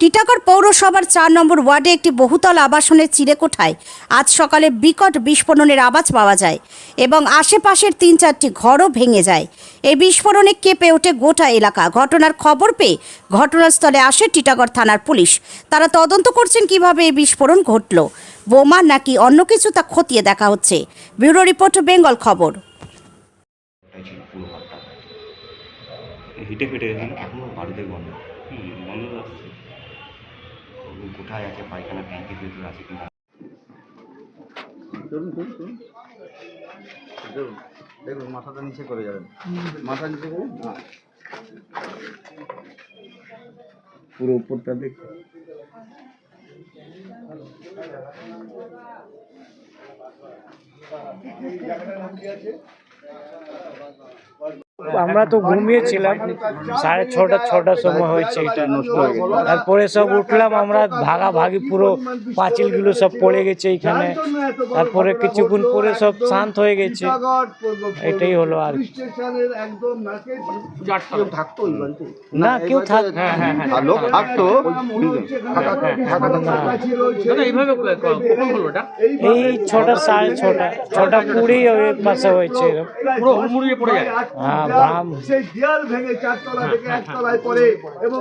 টিটাগড় পৌরসভার ৪ নম্বর ওয়ার্ডে একটি বহুতল আবাসনের চিলেকোঠায় আজ সকালে বিকট বিস্ফোরণের আওয়াজ পাওয়া যায় এবং আশেপাশের ৩-৪টি ঘরও ভেঙে যায়। এই বিস্ফোরণে কেঁপে ওঠে গোটা এলাকা। ঘটনার খবর পেয়ে ঘটনাস্থলে আসে টিটাগড় থানার পুলিশ। তারা তদন্ত করছেন কিভাবে এই বিস্ফোরণ ঘটল, বোমা নাকি অন্য কিছু তা খতিয়ে দেখা হচ্ছে। ব্যুরো রিপোর্ট, বেঙ্গল খবর। হিটে ফেটে গেছে না? এখনো বাড়িতে বন্ধ। বন্ধ আসছে। কোথায় আছে, পায়খানা ট্যাঙ্কের ভেতরে আছে কিনা। দেখুন মাথাটা নিচে করে যাবেন, মাথা নিচে করে পুরো উপরটা দেখুন। আমরা তো ঘুমিয়েছিলাম, 6:30-6টার সময় হয়েছে, এটা নষ্ট হয়ে গেছে। তারপরে সব উঠলাম আমরা, ভাগাভাগি পুরো পাঁচিলগুলো সব পড়ে গেছে এইখানে। তারপরে কিছুক্ষণ পরে সব শান্ত হয়ে গেছে, এটাই হলো। আর না কেউ লোক থাকতো, এই 6:30-6:20 ওই পাশে হয়েছে। পুরো হুড়মুড়িয়ে পড়ে যায়। হ্যাঁ, সেই দেয়াল ভেঙে 4 তলা থেকে 1 তলায় পড়ে এবং